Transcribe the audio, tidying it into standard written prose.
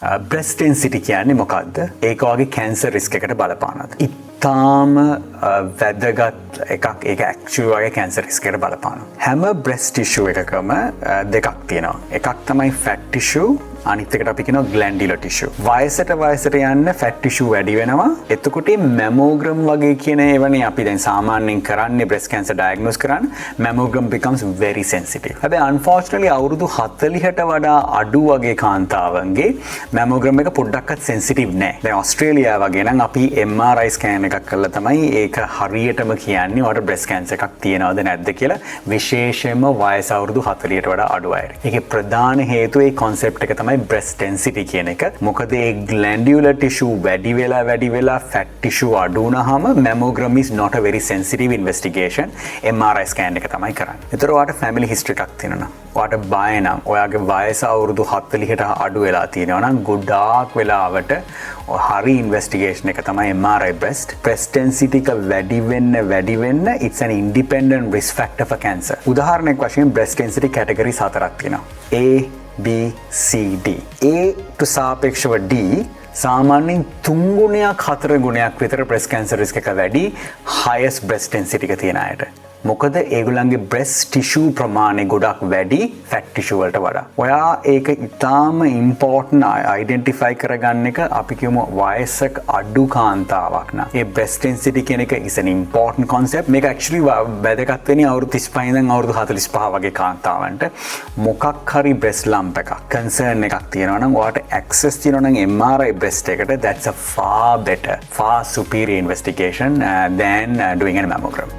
Breast density කියන්නේ මොකක්ද? ඒක වගේ කැන්සර් රිස්ක් එකට බලපානවාද? ඉතාම වැදගත් එකක්. ඒක ඇක්චුවලි වගේ කැන්සර් රිස්ක් එකට බලපානවා. හැම බ්‍රෙස්ට් ටිෂු එකකම දෙකක් තියෙනවා. එකක් තමයි ෆැට් ටිෂු, අනිත් එකට අපි කියනවා ග්ලැන්ඩියුලර් ටිෂු. වයසට යන්න ෆැට් ටිෂු වැඩි වෙනවා. එතකොට මැමෝග්‍රම් වගේ කියන ඒවනේ අපි දැන් සාමාන්‍යයෙන් කරන්නේ බ්‍රෙස්ට් කැන්සර් ඩයග්නෝස් කරන්න. මැමෝග්‍රම් becomes very sensitive. හැබැයි unfortunately අවුරුදු 40ට වඩා අඩු වගේ කාන්තාවන්ගේ මැමෝග්‍රම් එක පොඩ්ඩක්වත් සෙන්සිටිව් නෑ. දැන් ඕස්ට්‍රේලියාව වගේ නම් අපි MRI ස්කෑන් එකක් කරලා තමයි ඒක හරියටම කියන්නේ ඔයාලට බ්‍රෙස්ට් කැන්සර් එකක් තියෙනවද නැද්ද කියලා, විශේෂයෙන්ම වයස අවුරුදු 40ට වඩා අඩු අයට. ඒකේ ප්‍රධාන හේතුව ඒ concept එක තමයි breast density කියන එක. මොකද ඒ glandular tissue වැඩි වෙලා fat tissue අඩු වුණාම mammogram is not a very sensitive investigation. MRI scan එක තමයි කරන්නේ. ඒතර ඔයාලට family history එකක් තියෙනවා. ඔයාලට බය නම් ඔයාගේ වයස අවුරුදු 40ට අඩු වෙලා තියෙනවා නම් ගොඩාක් වෙලාවට හරි ඉන්වෙස්ටිගේෂන් එක තමයි MRI breast. breast density එක වැඩි වෙන්න it's an independent risk factor for cancer. උදාහරණයක් වශයෙන් breast density categories 4ක් තියෙනවා. A B C D. A to සාපේක්ෂව D සාමාන්‍යයෙන් 3 ගුණයක් 4 ගුණයක් විතර breast cancer risk එක වැඩි highest breast density එක තියෙන අයට. මොකද ඒගොල්ලන්ගේ breast tissue ප්‍රමාණය ගොඩක් වැඩි fat tissue වලට වඩා. ඔයා ඒක ඉතාම important identify කරගන්න එක. අපි කියමු වයසක අඩු කාන්තාවක් නම් ඒ breast density කියන එක is an important concept. මේක actually වැදගත් වෙන්නේ අවුරුදු 35 ඉඳන් අවුරුදු 45 වගේ කාන්තාවන්ට. මොකක් හරි breast lump එකක් concern එකක් තියෙනවා නම් ඔයාට access තියෙනවා නම් MRI breast එකට, that's a far better, far superior investigation than doing a mammogram.